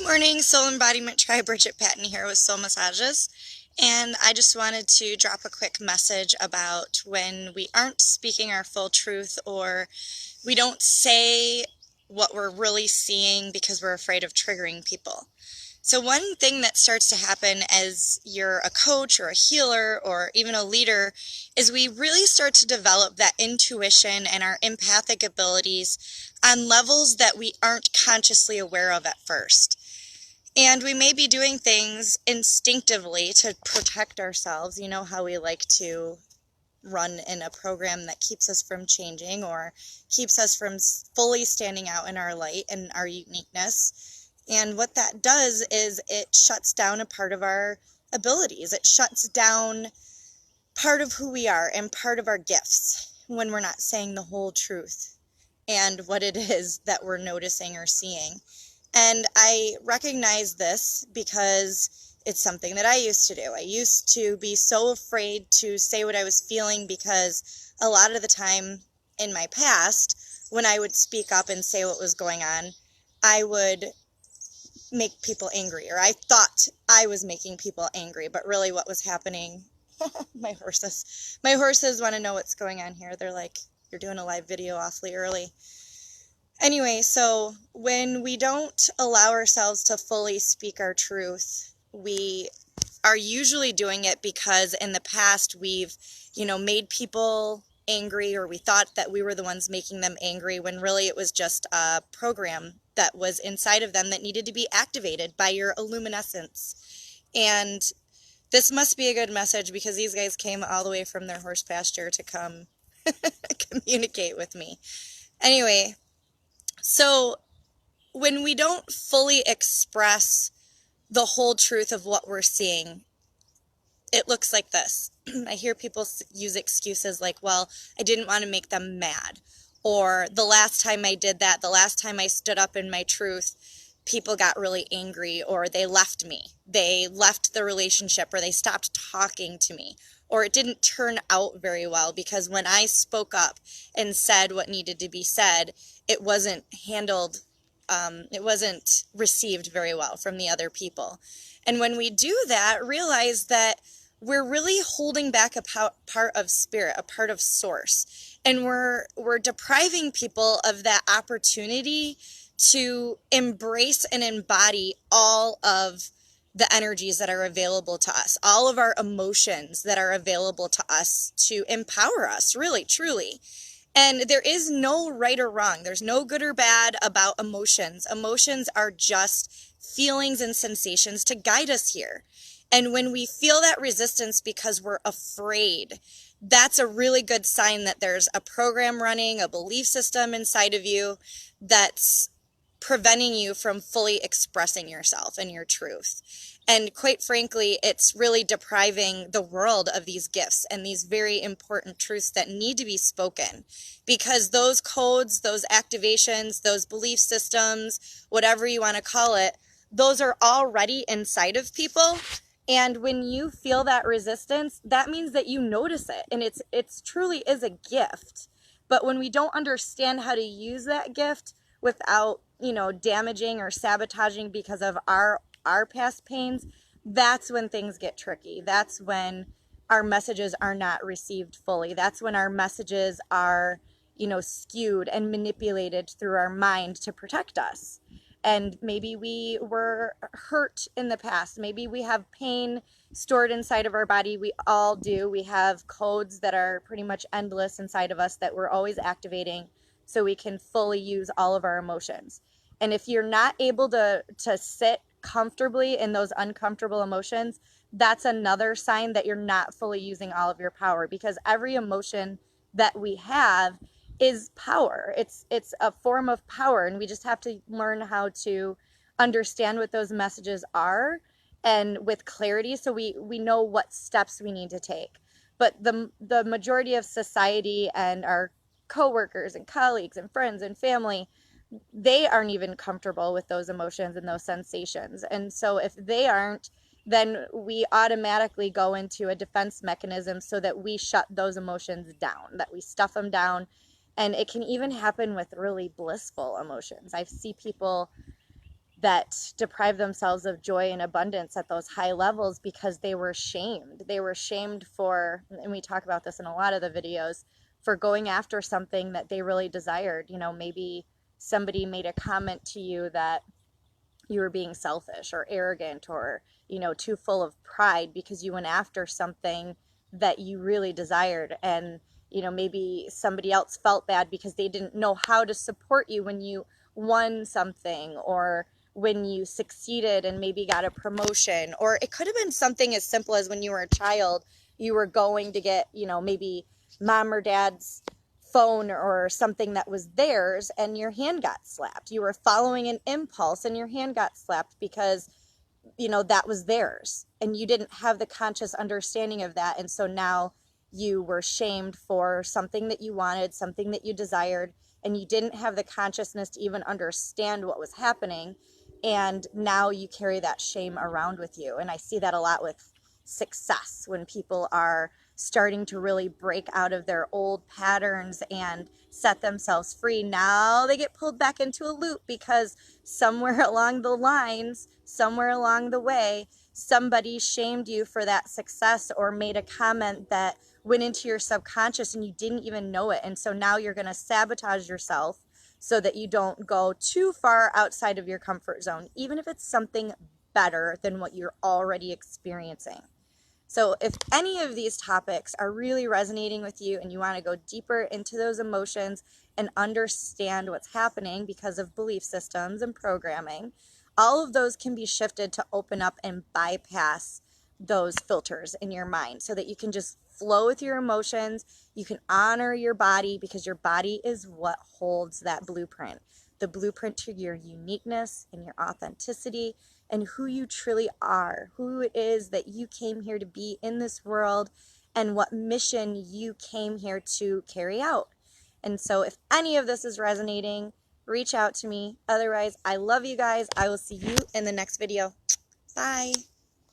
Morning, Soul Embodiment Tribe. Brigette, Patton here with Soul Massages. And I just wanted to drop a quick message about when we aren't speaking our full truth, or we don't say what we're really seeing because we're afraid of triggering people. So one thing that starts to happen as you're a coach or a healer or even a leader is we really start to develop that intuition and our empathic abilities on levels that we aren't consciously aware of at first. And we may be doing things instinctively to protect ourselves. You know how we like to run in a program that keeps us from changing or keeps us from fully standing out in our light and our uniqueness. And what that does is it shuts down a part of our abilities. It shuts down part of who we are and part of our gifts when we're not saying the whole truth and what it is that we're noticing or seeing. And I recognize this because it's something that I used to do. I used to be so afraid to say what I was feeling because a lot of the time in my past, when I would speak up and say what was going on, I would make people angry, or I thought I was making people angry, but really what was happening, my horses want to know what's going on here. They're like, you're doing a live video awfully early. Anyway, so when we don't allow ourselves to fully speak our truth, we are usually doing it because in the past we've, made people angry, or we thought that we were the ones making them angry when really it was just a program that was inside of them that needed to be activated by your illuminescence. And this must be a good message because these guys came all the way from their horse pasture to come communicate with me. Anyway, so when we don't fully express the whole truth of what we're seeing, it looks like this. I hear people use excuses like, well, I didn't want to make them mad. Or the last time I did that, the last time I stood up in my truth, people got really angry, or they left me. They left the relationship, or they stopped talking to me. Or it didn't turn out very well because when I spoke up and said what needed to be said, it wasn't handled, it wasn't received very well from the other people. And when we do that, realize that we're really holding back a part of spirit, a part of source. And we're depriving people of that opportunity to embrace and embody all of the energies that are available to us, all of our emotions that are available to us to empower us, really, truly. And there is no right or wrong. There's no good or bad about emotions. Emotions are just feelings and sensations to guide us here. And when we feel that resistance because we're afraid, that's a really good sign that there's a program running, a belief system inside of you that's preventing you from fully expressing yourself and your truth. And quite frankly, it's really depriving the world of these gifts and these very important truths that need to be spoken, because those codes, those activations, those belief systems, whatever you want to call it, those are already inside of people. And when you feel that resistance, that means that you notice it, and it's truly is a gift. But when we don't understand how to use that gift without, damaging or sabotaging because of our past pains, that's when things get tricky. That's when our messages are not received fully. That's when our messages are, skewed and manipulated through our mind to protect us. And maybe we were hurt in the past. Maybe we have pain stored inside of our body. We all do. We have codes that are pretty much endless inside of us that we're always activating so we can fully use all of our emotions. And if you're not able to sit comfortably in those uncomfortable emotions, that's another sign that you're not fully using all of your power, because every emotion that we have is power. It's a form of power, and we just have to learn how to understand what those messages are, and with clarity, so we know what steps we need to take. But the majority of society and our coworkers and colleagues and friends and family, they aren't even comfortable with those emotions and those sensations. And so if they aren't, then we automatically go into a defense mechanism so that we shut those emotions down, that we stuff them down. And it can even happen with really blissful emotions. I see people that deprive themselves of joy and abundance at those high levels because they were shamed. They were shamed for, and we talk about this in a lot of the videos, for going after something that they really desired. You know, maybe somebody made a comment to you that you were being selfish or arrogant or, you know, too full of pride because you went after something that you really desired. And, you know, maybe somebody else felt bad because they didn't know how to support you when you won something, or when you succeeded and maybe got a promotion. Or it could have been something as simple as when you were a child, you were going to get, you know, maybe mom or dad's phone or something that was theirs, and your hand got slapped. You were following an impulse and your hand got slapped because, you know, that was theirs, and you didn't have the conscious understanding of that. And so now you were shamed for something that you wanted, something that you desired, and you didn't have the consciousness to even understand what was happening. And now you carry that shame around with you. And I see that a lot with success, when people are starting to really break out of their old patterns and set themselves free. Now they get pulled back into a loop because somewhere along the lines, somewhere along the way, somebody shamed you for that success or made a comment that went into your subconscious and you didn't even know it. And so now you're going to sabotage yourself so that you don't go too far outside of your comfort zone, even if it's something better than what you're already experiencing. So if any of these topics are really resonating with you and you want to go deeper into those emotions and understand what's happening because of belief systems and programming, all of those can be shifted to open up and bypass those filters in your mind so that you can just flow with your emotions. You can honor your body, because your body is what holds that blueprint, the blueprint to your uniqueness and your authenticity and who you truly are, who it is that you came here to be in this world, and what mission you came here to carry out. And so if any of this is resonating, reach out to me. Otherwise, I love you guys. I will see you in the next video. Bye.